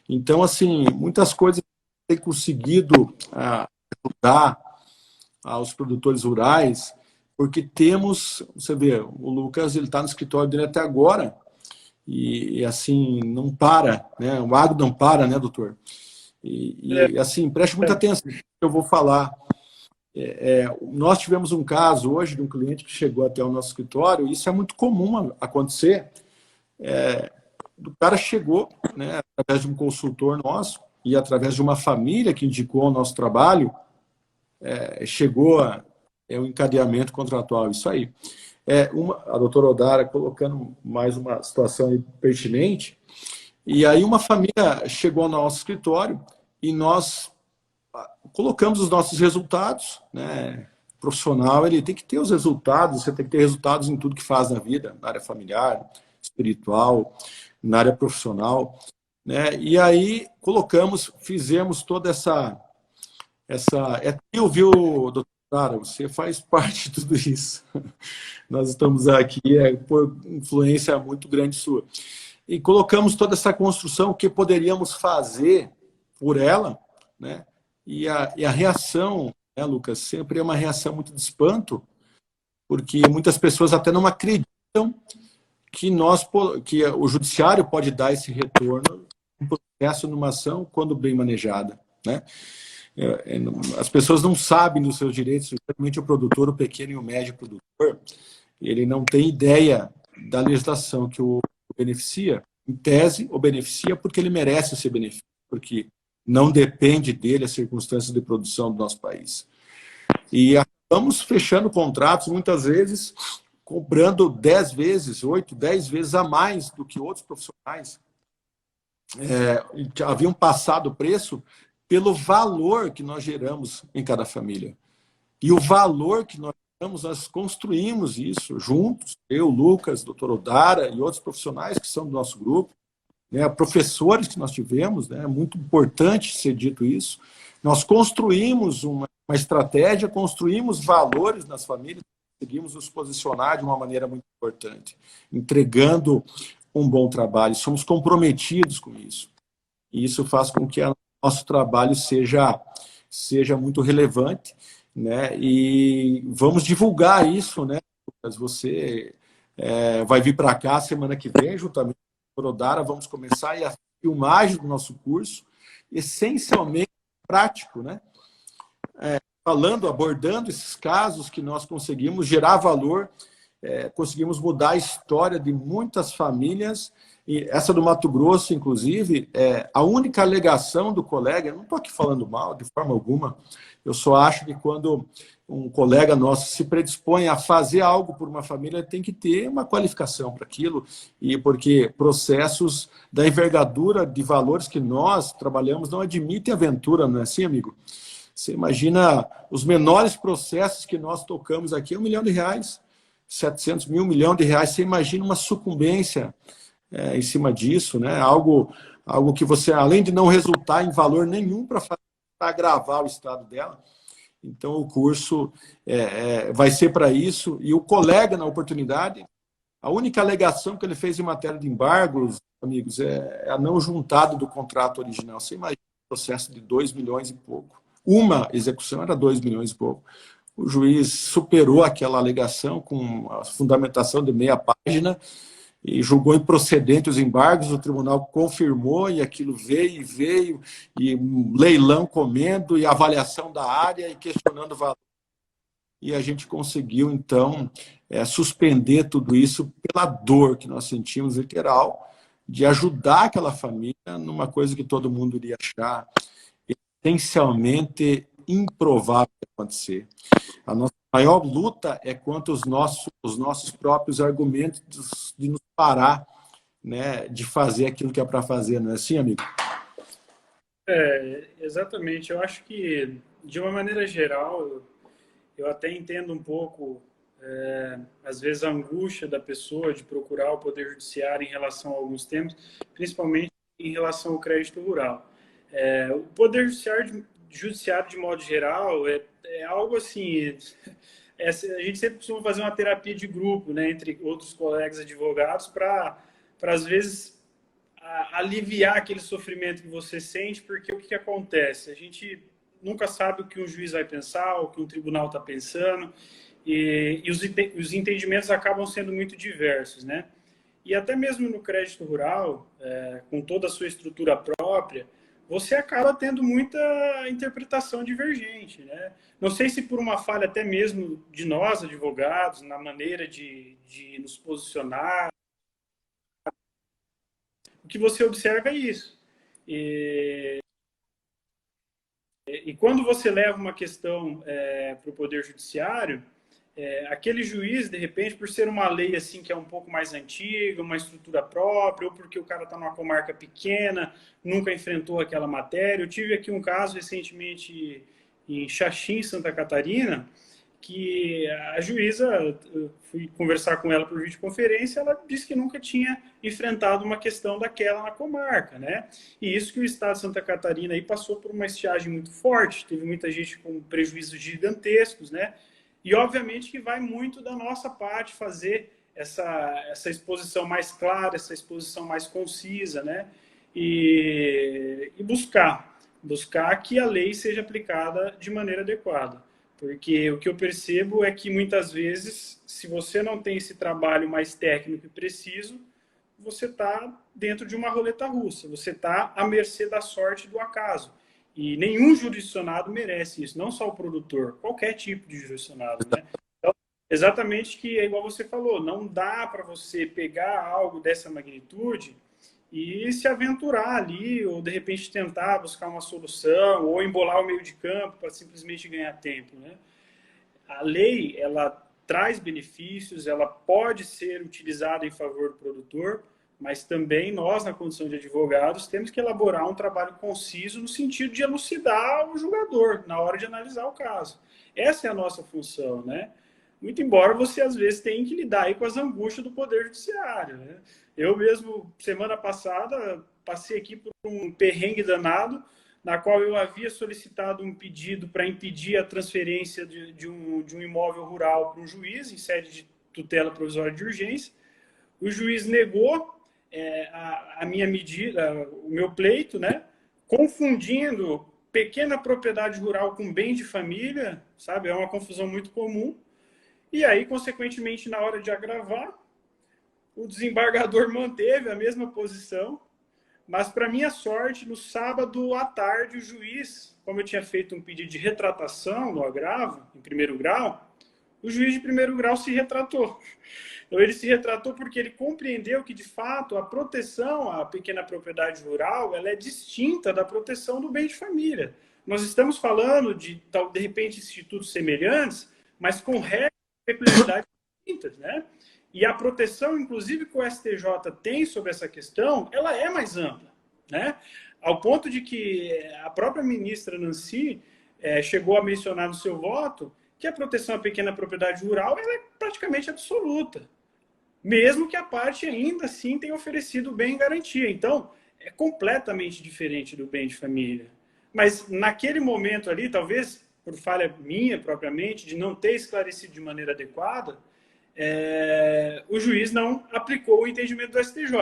Então, assim, muitas coisas têm conseguido ajudar aos produtores rurais, porque temos, você vê, o Lucas, ele está no escritório dele até agora, e assim, não para, né? O agro não para, né, doutor? E assim, preste muita atenção no que eu vou falar. Nós tivemos um caso hoje de um cliente que chegou até o nosso escritório, e isso é muito comum acontecer. O cara chegou, né, através de um consultor nosso e através de uma família que indicou o nosso trabalho, chegou o encadeamento contratual, isso aí. A doutora Odara colocando mais uma situação pertinente, e aí uma família chegou ao nosso escritório e nós colocamos os nossos resultados, né? O profissional, ele tem que ter os resultados, você tem que ter resultados em tudo que faz na vida, na área familiar, espiritual, na área profissional, né? E aí fizemos toda essa viu, doutora, você faz parte de tudo isso. Nós estamos aqui por influência muito grande sua. E colocamos toda essa construção, o que poderíamos fazer por ela, né? E a reação, né, Lucas, sempre é uma reação muito de espanto, porque muitas pessoas até não acreditam que o judiciário pode dar esse retorno no processo numa ação quando bem manejada, né? As pessoas não sabem dos seus direitos, principalmente o produtor, o pequeno e o médio produtor, ele não tem ideia da legislação que o beneficia. Em tese, o beneficia porque ele merece esse benefício, porque não depende dele as circunstâncias de produção do nosso país. E acabamos fechando contratos, muitas vezes, cobrando 10 vezes, 8, 10 vezes a mais do que outros profissionais haviam passado o preço pelo valor que nós geramos em cada família. E o valor que nós geramos, nós construímos isso juntos, eu, Lucas, doutor Odara e outros profissionais que são do nosso grupo, né, professores que nós tivemos, né, é muito importante ser dito isso. Nós construímos uma estratégia, construímos valores nas famílias, conseguimos nos posicionar de uma maneira muito importante, entregando um bom trabalho, somos comprometidos com isso. E isso faz com que o nosso trabalho seja muito relevante, né? E vamos divulgar isso, né? Você vai vir para cá semana que vem, juntamente com a Odara, vamos começar a filmagem do nosso curso, essencialmente prático, né? Abordando esses casos que nós conseguimos gerar valor conseguimos mudar a história de muitas famílias. E essa do Mato Grosso, inclusive, a única alegação do colega, eu não estou aqui falando mal de forma alguma, eu só acho que quando um colega nosso se predispõe a fazer algo por uma família, tem que ter uma qualificação para aquilo, e porque processos da envergadura de valores que nós trabalhamos não admitem aventura, não é assim, amigo? Você imagina os menores processos que nós tocamos aqui, R$ 1 milhão, 700 mil, R$ 1 milhão. Você imagina uma sucumbência em cima disso, né? Algo que você, além de não resultar em valor nenhum para agravar o estado dela. Então, o curso vai ser para isso. E o colega, na oportunidade, a única alegação que ele fez em matéria de embargos, amigos, é a não juntada do contrato original. Você imagina um processo de 2 milhões e pouco. Uma execução era 2 milhões e pouco. O juiz superou aquela alegação com a fundamentação de meia página e julgou improcedente os embargos. O tribunal confirmou e aquilo veio, e leilão comendo, e avaliação da área, e questionando o valor. E a gente conseguiu, então, suspender tudo isso pela dor que nós sentimos, literal, de ajudar aquela família numa coisa que todo mundo iria achar essencialmente improvável de acontecer. A nossa maior luta é contra os nossos próprios argumentos de nos parar, né, de fazer aquilo que é para fazer, não é assim, amigo? Exatamente. Eu acho que, de uma maneira geral, eu até entendo um pouco, às vezes, a angústia da pessoa de procurar o Poder Judiciário em relação a alguns temas, principalmente em relação ao crédito rural. O Poder Judiciário, de modo geral, é algo assim... a gente sempre costuma fazer uma terapia de grupo, né, entre outros colegas advogados, para às vezes, aliviar aquele sofrimento que você sente, porque o que acontece? A gente nunca sabe o que um juiz vai pensar, o que um tribunal está pensando, e os entendimentos acabam sendo muito diversos, né? E até mesmo no crédito rural, com toda a sua estrutura própria, você acaba tendo muita interpretação divergente, né? Não sei se por uma falha até mesmo de nós, advogados, na maneira de nos posicionar. O que você observa é isso. E quando você leva uma questão para o Poder Judiciário, aquele juiz, de repente, por ser uma lei assim que é um pouco mais antiga, uma estrutura própria, ou porque o cara está numa comarca pequena, nunca enfrentou aquela matéria. Eu tive aqui um caso recentemente em Xaxim, Santa Catarina, que a juíza, fui conversar com ela por videoconferência, ela disse que nunca tinha enfrentado uma questão daquela na comarca, né? E isso que o estado de Santa Catarina aí passou por uma estiagem muito forte, teve muita gente com prejuízos gigantescos, né? E obviamente que vai muito da nossa parte fazer essa exposição mais clara, essa exposição mais concisa, né? E buscar que a lei seja aplicada de maneira adequada. Porque o que eu percebo é que muitas vezes, se você não tem esse trabalho mais técnico e preciso, você está dentro de uma roleta russa, você está à mercê da sorte do acaso. E nenhum jurisdicionado merece isso, não só o produtor, qualquer tipo de jurisdicionado, né? Então, exatamente que é igual você falou, não dá para você pegar algo dessa magnitude e se aventurar ali, ou de repente tentar buscar uma solução, ou embolar o meio de campo para simplesmente ganhar tempo, né? A lei, ela traz benefícios, ela pode ser utilizada em favor do produtor, mas também nós, na condição de advogados, temos que elaborar um trabalho conciso no sentido de elucidar o julgador na hora de analisar o caso. Essa é a nossa função, né? Muito embora você, às vezes, tenha que lidar aí com as angústias do Poder Judiciário, né? Eu mesmo, semana passada, passei aqui por um perrengue danado, na qual eu havia solicitado um pedido para impedir a transferência de um imóvel rural para um juiz, em sede de tutela provisória de urgência. O juiz negou a minha medida, o meu pleito, né? Confundindo pequena propriedade rural com bem de família, sabe? É uma confusão muito comum. E aí, consequentemente, na hora de agravar, o desembargador manteve a mesma posição, mas, para minha sorte, no sábado à tarde, o juiz, como eu tinha feito um pedido de retratação no agravo, em primeiro grau, o juiz de primeiro grau se retratou. Então, ele se retratou porque ele compreendeu que, de fato, a proteção à pequena propriedade rural ela é distinta da proteção do bem de família. Nós estamos falando de repente, institutos semelhantes, mas com regras e peculiaridades distintas, né? E a proteção, inclusive, que o STJ tem sobre essa questão, ela é mais ampla, né? Ao ponto de que a própria ministra Nancy chegou a mencionar no seu voto que a proteção à pequena propriedade rural ela é praticamente absoluta, mesmo que a parte ainda assim tenha oferecido o bem em garantia. Então, é completamente diferente do bem de família. Mas naquele momento ali, talvez por falha minha propriamente, de não ter esclarecido de maneira adequada, o juiz não aplicou o entendimento do STJ.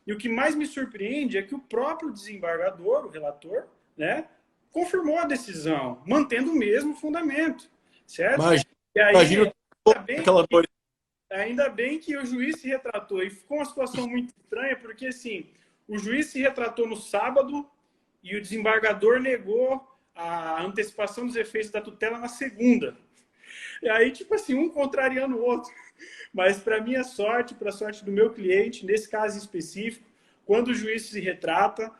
E o que mais me surpreende é que o próprio desembargador, o relator, né, confirmou a decisão, mantendo o mesmo fundamento, certo? Imagina, e aí, imagina aquela noite. Ainda bem que o juiz se retratou. E ficou uma situação muito estranha, porque assim, o juiz se retratou no sábado e o desembargador negou a antecipação dos efeitos da tutela na segunda. E aí, tipo assim, um contrariando o outro. Mas, para minha sorte, para a sorte do meu cliente, nesse caso específico, quando o juiz se retrata,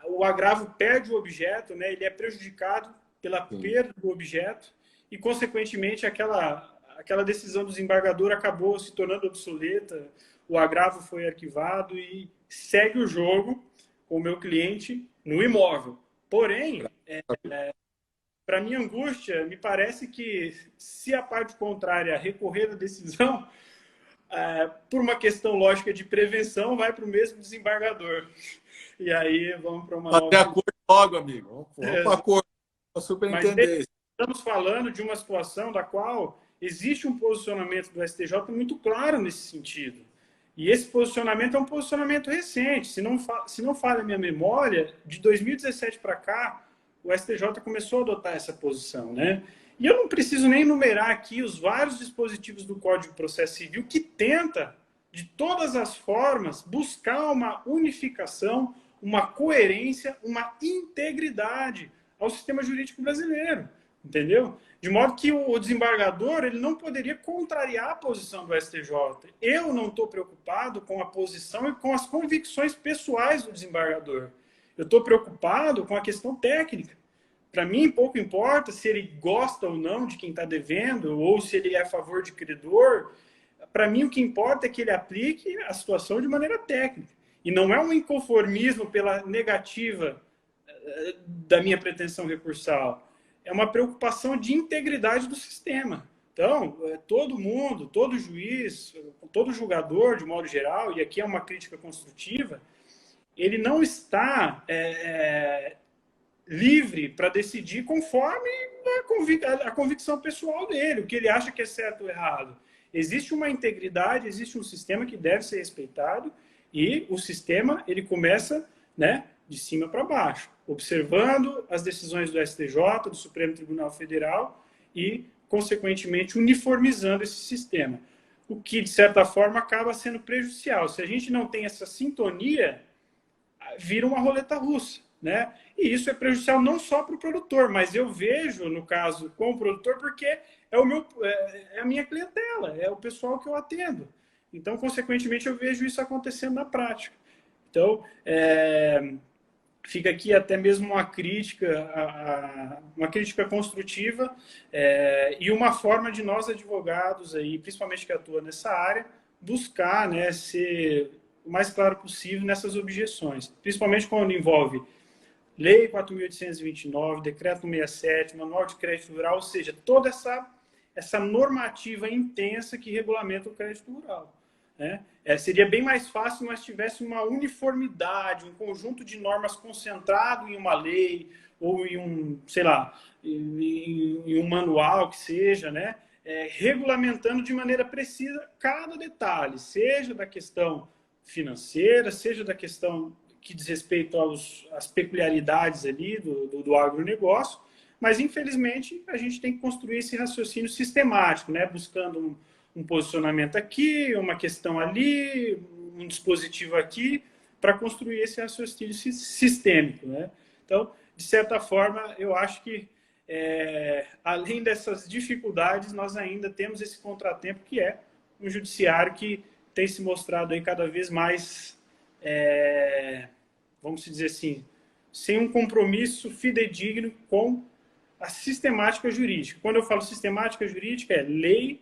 o agravo perde o objeto, né? Ele é prejudicado pela perda do objeto e, consequentemente, aquela decisão do desembargador acabou se tornando obsoleta, o agravo foi arquivado e segue o jogo com o meu cliente no imóvel. Porém, para minha angústia, me parece que se a parte contrária recorrer à decisão, por uma questão lógica de prevenção, vai para o mesmo desembargador. E aí vamos para uma nova... Até acordo logo, amigo. Vamos para acordo. Para superintender isso. Estamos falando de uma situação da qual existe um posicionamento do STJ muito claro nesse sentido. E esse posicionamento é um posicionamento recente. Se não falha a minha memória, de 2017 para cá, o STJ começou a adotar essa posição, né? E eu não preciso nem enumerar aqui os vários dispositivos do Código de Processo Civil que tenta, de todas as formas, buscar uma unificação, uma coerência, uma integridade ao sistema jurídico brasileiro, entendeu? De modo que o desembargador ele não poderia contrariar a posição do STJ. Eu não estou preocupado com a posição e com as convicções pessoais do desembargador. Eu estou preocupado com a questão técnica. Para mim, pouco importa se ele gosta ou não de quem está devendo, ou se ele é a favor de credor. Para mim, o que importa é que ele aplique a situação de maneira técnica. E não é um inconformismo pela negativa da minha pretensão recursal. É uma preocupação de integridade do sistema. Então, todo mundo, todo juiz, todo julgador, de modo geral, e aqui é uma crítica construtiva, ele não está livre para decidir conforme a convicção pessoal dele, o que ele acha que é certo ou errado. Existe uma integridade, existe um sistema que deve ser respeitado e o sistema ele começa, né, de cima para baixo, observando as decisões do STJ, do Supremo Tribunal Federal e, consequentemente, uniformizando esse sistema. O que, de certa forma, acaba sendo prejudicial. Se a gente não tem essa sintonia, vira uma roleta russa, né? E isso é prejudicial não só para o produtor, mas eu vejo, no caso, com o produtor, porque é a minha clientela, é o pessoal que eu atendo. Então, consequentemente, eu vejo isso acontecendo na prática. Então, fica aqui até mesmo uma crítica construtiva e uma forma de nós advogados, aí, principalmente que atuam nessa área, buscar, né, ser o mais claro possível nessas objeções, principalmente quando envolve Lei 4.829, Decreto 67, Manual de Crédito Rural, ou seja, toda essa normativa intensa que regulamenta o crédito rural. Né? Seria bem mais fácil se nós tivéssemos uma uniformidade, um conjunto de normas concentrado em uma lei ou em um, sei lá, em um manual que seja, né? Regulamentando de maneira precisa cada detalhe, seja da questão financeira, seja da questão que diz respeito às peculiaridades ali do agronegócio, mas infelizmente a gente tem que construir esse raciocínio sistemático, né? Buscando um posicionamento aqui, uma questão ali, um dispositivo aqui, para construir esse raciocínio sistêmico, né? Então, de certa forma, eu acho que além dessas dificuldades, nós ainda temos esse contratempo que é um judiciário que tem se mostrado aí cada vez mais, vamos dizer assim, sem um compromisso fidedigno com a sistemática jurídica. Quando eu falo sistemática jurídica, é lei,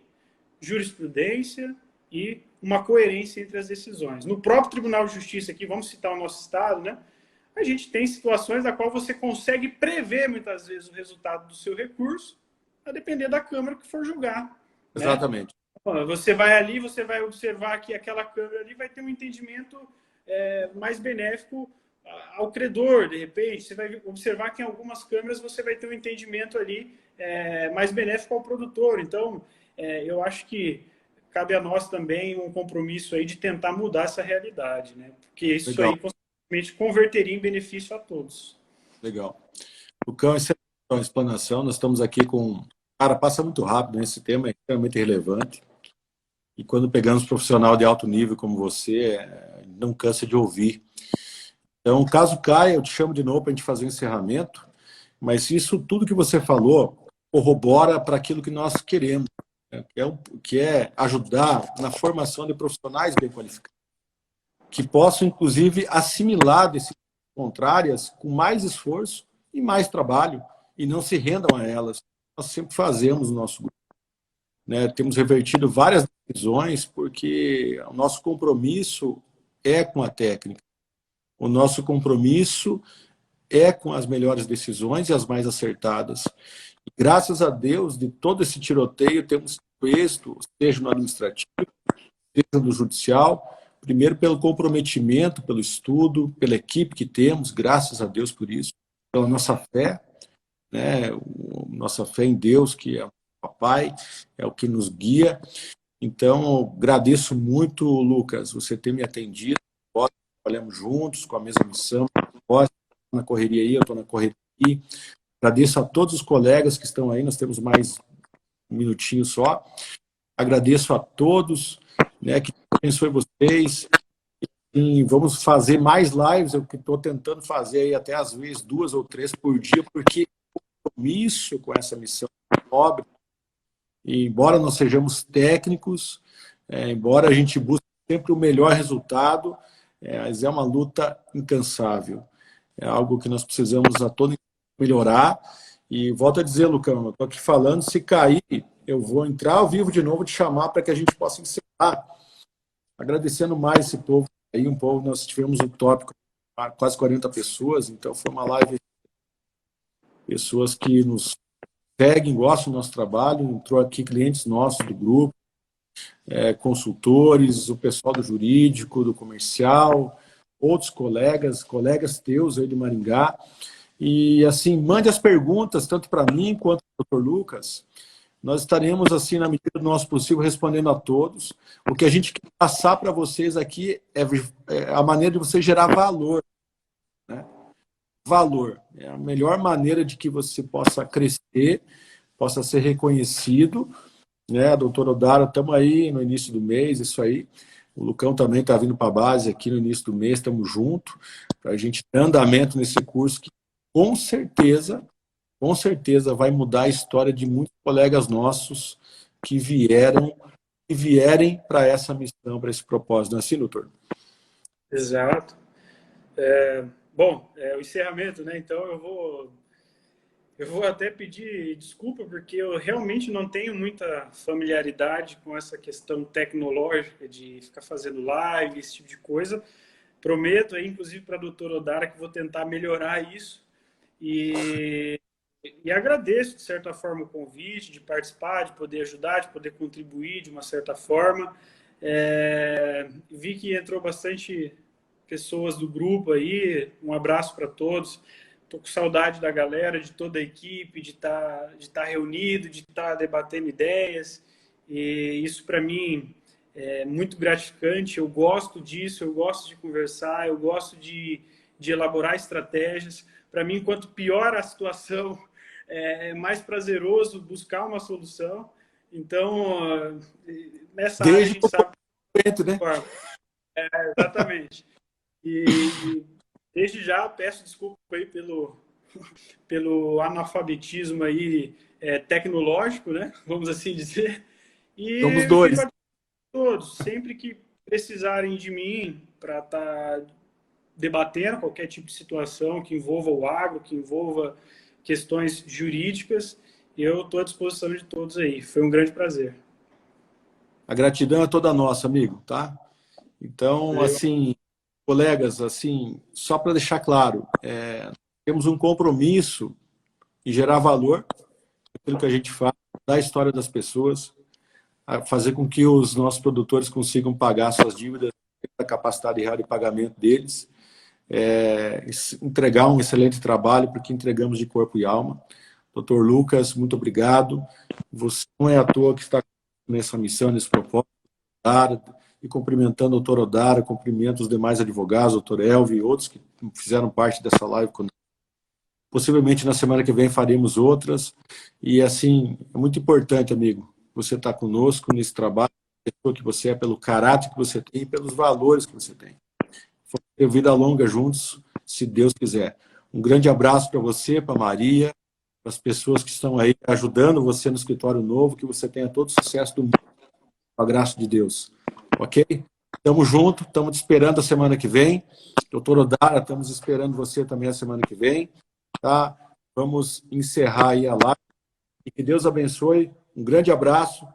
jurisprudência e uma coerência entre as decisões. No próprio Tribunal de Justiça, aqui, vamos citar o nosso estado, né? A gente tem situações da qual você consegue prever, muitas vezes, o resultado do seu recurso, a depender da Câmara que for julgar. Né? Exatamente. Você vai ali, você vai observar que aquela Câmara ali vai ter um entendimento mais benéfico ao credor, de repente. Você vai observar que em algumas câmaras você vai ter um entendimento ali mais benéfico ao produtor. Então, eu acho que cabe a nós também um compromisso aí de tentar mudar essa realidade, né? Porque isso Legal. aí converteria em benefício a todos. Legal. Lucão, essa é uma explanação. Nós estamos aqui com... Cara, passa muito rápido, né? Esse tema é extremamente relevante. E quando pegamos profissional de alto nível como você, não cansa de ouvir. Então, caso caia, eu te chamo de novo para a gente fazer um encerramento. Mas isso tudo que você falou corrobora para aquilo que nós queremos, né? Que é ajudar na formação de profissionais bem qualificados, que possam, inclusive, assimilar decisões contrárias com mais esforço e mais trabalho, e não se rendam a elas. Nós sempre fazemos no nosso grupo. Né? Temos revertido várias decisões porque o nosso compromisso é com a técnica. O nosso compromisso é com as melhores decisões e as mais acertadas. E, graças a Deus, de todo esse tiroteio, temos êxito, seja no administrativo, seja no judicial, primeiro pelo comprometimento, pelo estudo, pela equipe que temos, graças a Deus por isso, pela nossa fé, né? Nossa fé em Deus, que é o Papai, é o que nos guia. Então, agradeço muito, Lucas, você ter me atendido. Nós trabalhamos juntos, com a mesma missão. Nós na correria aí, eu estou na correria aqui. Agradeço a todos os colegas que estão aí, nós temos mais um minutinho só. Agradeço a todos, né, que abençoe vocês. E vamos fazer mais lives, eu que estou tentando fazer aí até às vezes 2 ou 3 por dia, porque o compromisso com essa missão é nobre. E embora nós sejamos técnicos, embora a gente busque sempre o melhor resultado, mas é uma luta incansável. É algo que nós precisamos a todo melhorar. E volto a dizer, Lucão, eu estou aqui falando, se cair, eu vou entrar ao vivo de novo, te chamar para que a gente possa encerrar. Agradecendo mais esse povo aí, um povo, nós tivemos um tópico quase 40 pessoas, então foi uma live, pessoas que nos seguem, gostam do nosso trabalho, entrou aqui clientes nossos do grupo, consultores, o pessoal do jurídico, do comercial, outros colegas teus aí de Maringá. E, assim, mande as perguntas, tanto para mim quanto para o Dr. Lucas. Nós estaremos, assim, na medida do nosso possível, respondendo a todos. O que a gente quer passar para vocês aqui é a maneira de você gerar valor. Né? Valor. É a melhor maneira de que você possa crescer, possa ser reconhecido. Né? Doutor Odara, estamos aí no início do mês, isso aí. O Lucão também está vindo para a base aqui no início do mês, estamos juntos, para a gente ter andamento nesse curso que, com certeza vai mudar a história de muitos colegas nossos que vierem para essa missão, para esse propósito. Não é assim, doutor? Exato. Bom, o encerramento, né? Então eu vou até pedir desculpa, porque eu realmente não tenho muita familiaridade com essa questão tecnológica de ficar fazendo live, esse tipo de coisa. Prometo aí, inclusive, para a doutora Odara, que vou tentar melhorar isso. E agradeço, de certa forma, o convite de participar, de poder ajudar, de poder contribuir de uma certa forma. Vi que entrou bastante pessoas do grupo aí. Um abraço para todos. Estou com saudade da galera, de toda a equipe, de estar reunido, de estar debatendo ideias. E isso, para mim, é muito gratificante. Eu gosto disso, eu gosto de conversar, eu gosto de elaborar estratégias. Para mim, quanto pior a situação, é mais prazeroso buscar uma solução. Então, nessa área a gente sabe... né? Exatamente. E desde já peço desculpa aí pelo pelo analfabetismo aí, tecnológico, né? Vamos assim dizer. Somos E dois. fico a todos, sempre que precisarem de mim para estar debatendo qualquer tipo de situação que envolva o agro, que envolva questões jurídicas, eu estou à disposição de todos aí. Foi um grande prazer. A gratidão é toda nossa, amigo, tá? Então, Valeu. assim, colegas, assim, só para deixar claro, temos um compromisso em gerar valor naquilo que a gente faz, da história das pessoas, fazer com que os nossos produtores consigam pagar suas dívidas, a capacidade real de pagamento deles, entregar um excelente trabalho, porque entregamos de corpo e alma. Doutor Lucas, muito obrigado. Você não é à toa que está nessa missão, nesse propósito, e cumprimentando o doutor Odara, cumprimento os demais advogados, o doutor Elvio e outros que fizeram parte dessa live conosco. Possivelmente na semana que vem faremos outras. E assim, é muito importante, amigo, você estar conosco nesse trabalho, pessoa que você é, pelo caráter que você tem e pelos valores que você tem. Vamos ter vida longa juntos, se Deus quiser. Um grande abraço para você, para Maria, para as pessoas que estão aí ajudando você no escritório novo, que você tenha todo o sucesso do mundo, com a graça de Deus. Ok? Estamos juntos, estamos te esperando a semana que vem. Doutor Odara, estamos esperando você também a semana que vem. Tá? Vamos encerrar aí a live. E que Deus abençoe. Um grande abraço.